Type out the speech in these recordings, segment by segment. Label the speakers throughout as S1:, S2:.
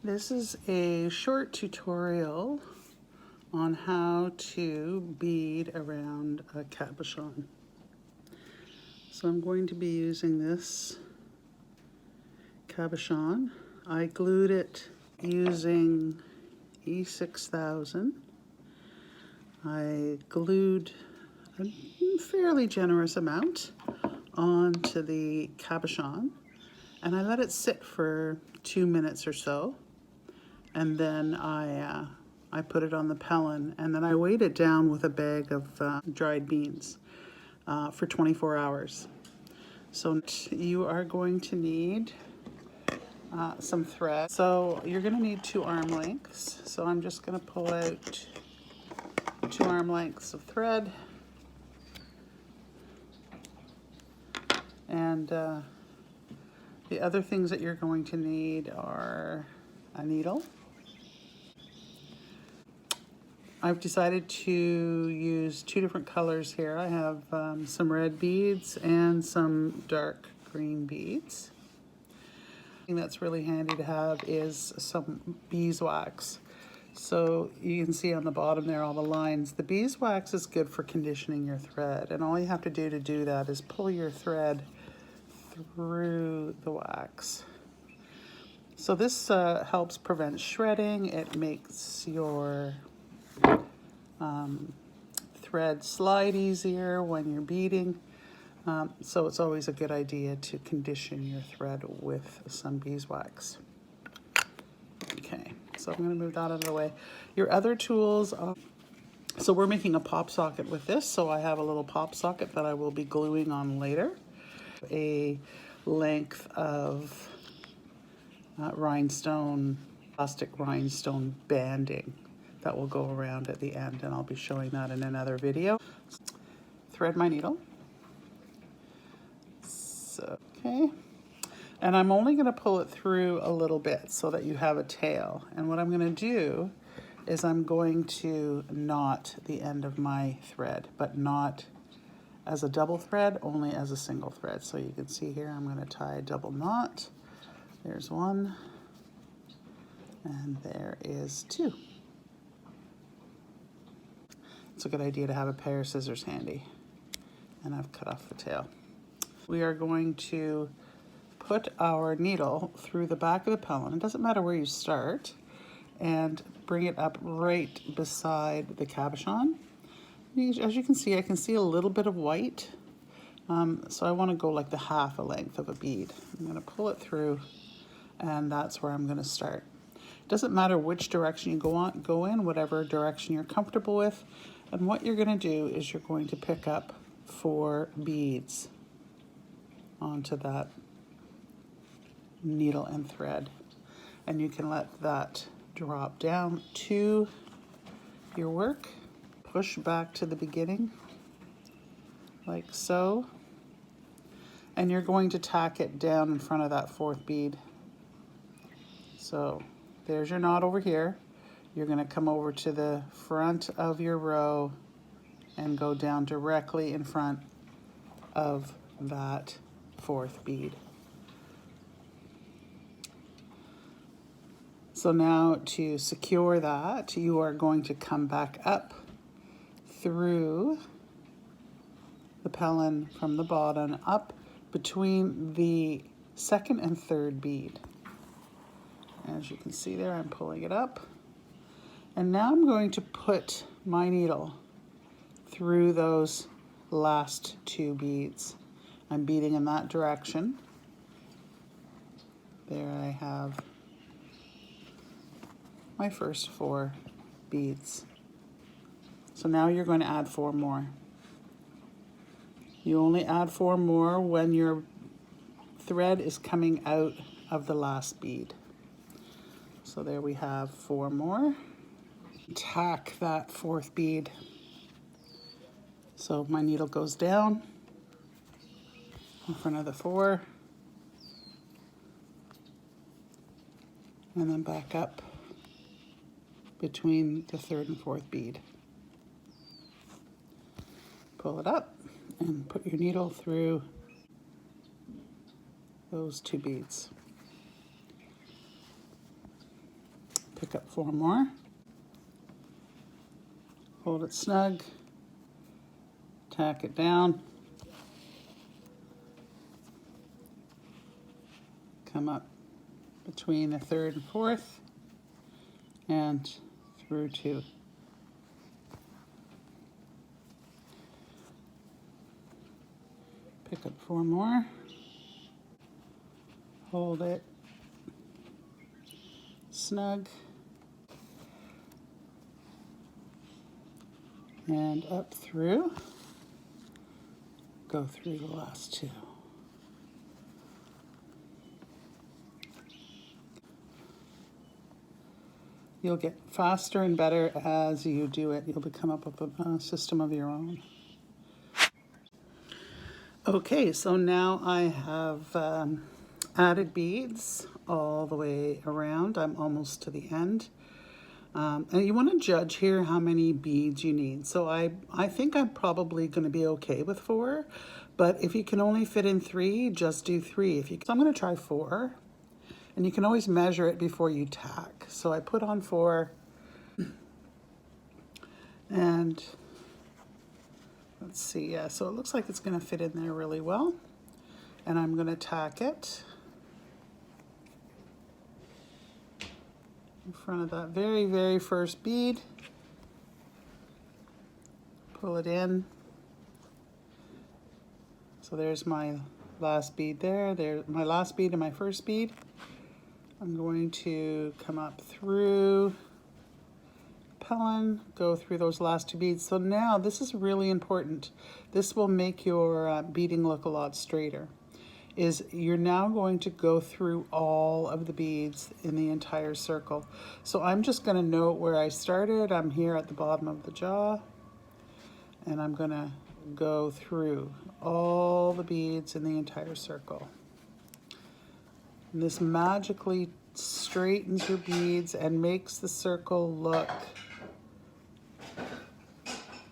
S1: This is a short tutorial on how to bead around a cabochon. So I'm going to be using this cabochon. I glued it using E6000. I glued a fairly generous amount onto the cabochon, and I let it sit for 2 minutes or so, and then I put it on the pellet, and then I weighed it down with a bag of dried beans for 24 hours. So you are going to need some thread. So you're going to need 2 arm lengths. So I'm just going to pull out 2 arm lengths of thread. And the other things that you're going to need are a needle. I've decided to use 2 different colors here. I have some red beads and some dark green beads. The thing that's really handy to have is some beeswax. So you can see on the bottom there all the lines. The beeswax is good for conditioning your thread, and all you have to do that is pull your thread through the wax. So this helps prevent shredding. It makes your thread slide easier when you're beading. So it's always a good idea to condition your thread with some beeswax. Okay, so I'm going to move that out of the way. Your other tools, so we're making a pop socket with this, so I have a little pop socket that I will be gluing on later. A length of plastic rhinestone banding that will go around at the end, and I'll be showing that in another video. Thread my needle. So, okay. And I'm only going to pull it through a little bit so that you have a tail. And what I'm going to do is I'm going to knot the end of my thread, but not as a double thread, only as a single thread. So you can see here I'm going to tie a double knot. There's 1, and there is 2. It's a good idea to have a pair of scissors handy. And I've cut off the tail. We are going to put our needle through the back of the pellet. It doesn't matter where you start, and bring it up right beside the cabochon. As you can see, I can see a little bit of white. So I want to go like the half a length of a bead. I'm going to pull it through, and that's where I'm going to start. It doesn't matter which direction you go in, whatever direction you're comfortable with. And what you're going to do is you're going to pick up 4 beads onto that needle and thread. And you can let that drop down to your work. Push back to the beginning, like so. And you're going to tack it down in front of that 4th bead. So there's your knot over here. You're going to come over to the front of your row and go down directly in front of that 4th bead. So now to secure that, you are going to come back up through the pellet from the bottom up between the 2nd and 3rd bead. As you can see there, I'm pulling it up. And now I'm going to put my needle through those last 2 beads. I'm beading in that direction. There I have my first 4 beads. So now you're going to add 4 more. You only add 4 more when your thread is coming out of the last bead. So there we have 4 more. Tack that 4th bead. So my needle goes down in front of the 4, and then back up between the 3rd and 4th bead. Pull it up and put your needle through those 2 beads. Pick up 4 more. Hold it snug. Tack it down. Come up between the 3rd and 4th and through 2. Pick up 4 more. Hold it snug. And up through. Go through the last 2. You'll get faster and better as you do it. You'll come up with a system of your own. Okay, so now I have added beads all the way around. I'm almost to the end. And you want to judge here how many beads you need. So I think I'm probably going to be okay with 4, but if you can only fit in 3, just do 3. So I'm going to try 4, and you can always measure it before you tack. So I put on 4, and let's see, yeah, so it looks like it's going to fit in there really well, and I'm going to tack it in front of that very, very first bead. Pull it in. So there's my last bead there. There's my last bead and my first bead. I'm going to come up through Pellin, go through those last 2 beads. So now this is really important. This will make your beading look a lot straighter. Is you're now going to go through all of the beads in the entire circle. So I'm just going to note where I started. I'm here at the bottom of the jaw, and I'm going to go through all the beads in the entire circle. And this magically straightens your beads and makes the circle look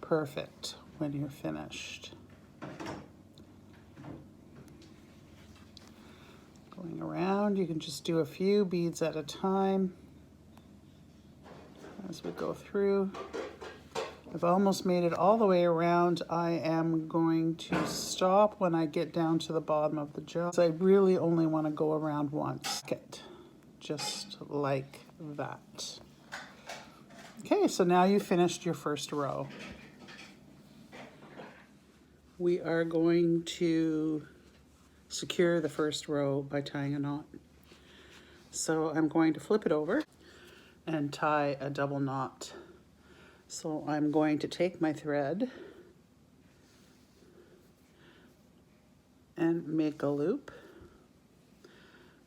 S1: perfect when you're finished. Going around, you can just do a few beads at a time as we go through. I've almost made it all the way around. I am going to stop when I get down to the bottom of the jaw. So I really only want to go around once. Just like that. Okay, so now you finished your first row. We are going to secure the first row by tying a knot. So I'm going to flip it over and tie a double knot. So I'm going to take my thread and make a loop.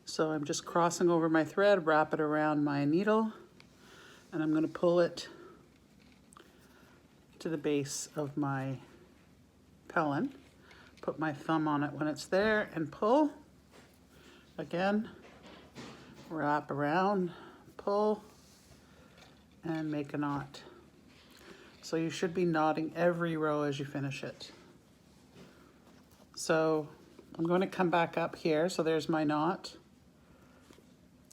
S1: So I'm just crossing over my thread, wrap it around my needle, and I'm going to pull it to the base of my Pellin. Put my thumb on it when it's there and pull. Again, wrap around, pull, and make a knot. So you should be knotting every row as you finish it. So I'm going to come back up here. So there's my knot.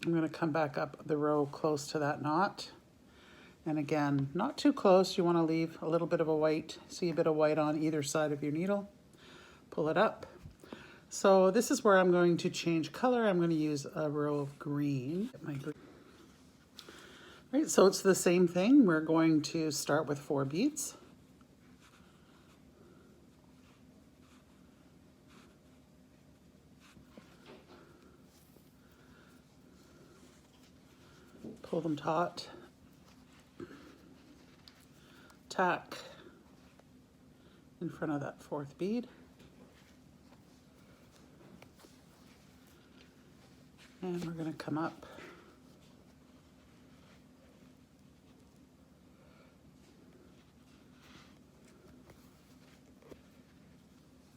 S1: I'm going to come back up the row close to that knot. And again, not too close. You want to leave a little bit of a white, see a bit of white on either side of your needle. Pull it up. So this is where I'm going to change color. I'm going to use a row of green. Right, so it's the same thing. We're going to start with 4 beads. Pull them taut. Tack in front of that 4th bead. And we're going to come up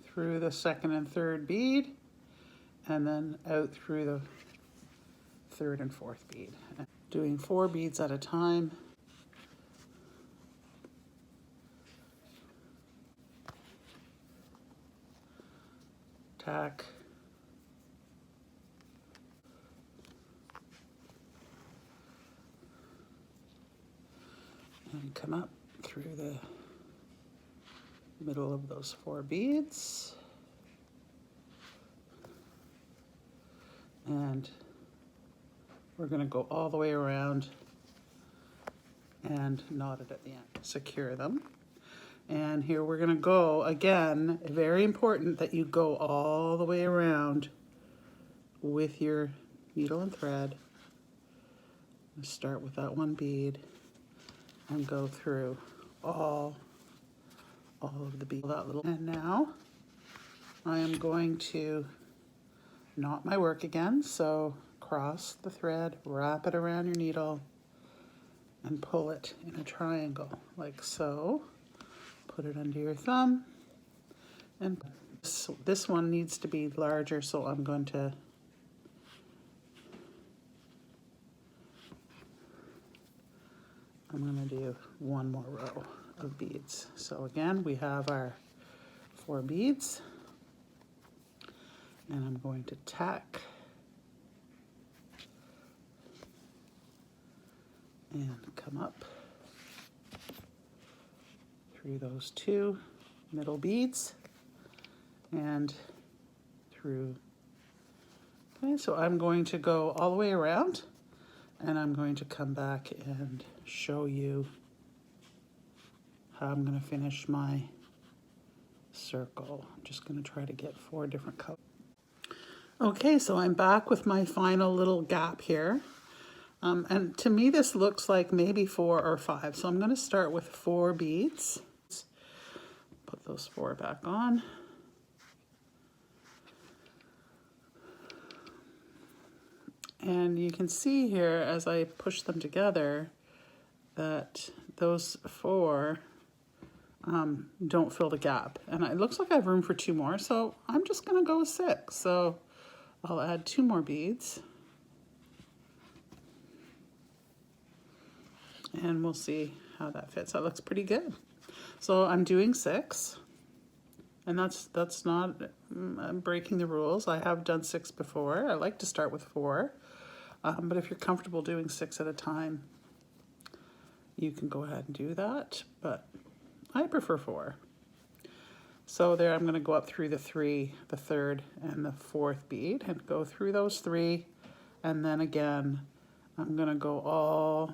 S1: through the 2nd and 3rd bead, and then out through the 3rd and 4th bead. Doing 4 beads at a time. Tack. And come up through the middle of those 4 beads. And we're going to go all the way around and knot it at the end. Secure them. And here we're going to go again, very important that you go all the way around with your needle and thread. Start with that 1 bead and go through all of the beads. And now I am going to knot my work again. So cross the thread, wrap it around your needle, and pull it in a triangle like so. Put it under your thumb, and this one needs to be larger, so I'm going to do 1 more row of beads. So again, we have our 4 beads, and I'm going to tack and come up through those 2 middle beads and through. Okay, so I'm going to go all the way around, and I'm going to come back and show you how I'm going to finish my circle. I'm just going to try to get 4 different colors. Okay, so I'm back with my final little gap here. And to me this looks like maybe 4 or 5. So I'm going to start with 4 beads. Put those 4 back on. And you can see here as I push them together that those 4 don't fill the gap. And it looks like I have room for 2 more, so I'm just going to go with 6. So I'll add 2 more beads. And we'll see how that fits. That looks pretty good. So I'm doing 6. And that's not breaking the rules. I have done 6 before. I like to start with 4. But if you're comfortable doing 6 at a time, you can go ahead and do that. But I prefer 4. So there I'm going to go up through the 3, the 3rd, and the 4th bead and go through those 3. And then again, I'm going to go all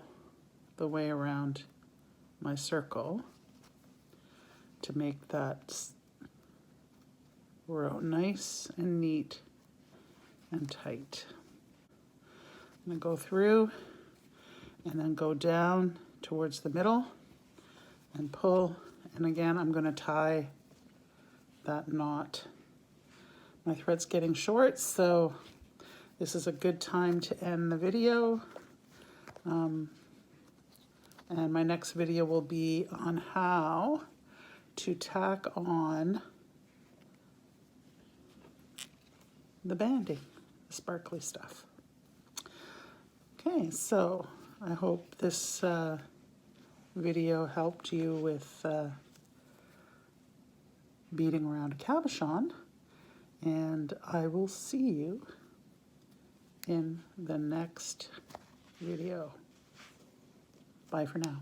S1: the way around my circle to make that row nice and neat and tight. I'm going to go through and then go down towards the middle and pull, and again I'm going to tie that knot. My thread's getting short, so this is a good time to end the video. And my next video will be on how to tack on the banding, the sparkly stuff. Okay, so I hope this video helped you with beading around a cabochon, and I will see you in the next video. Bye for now.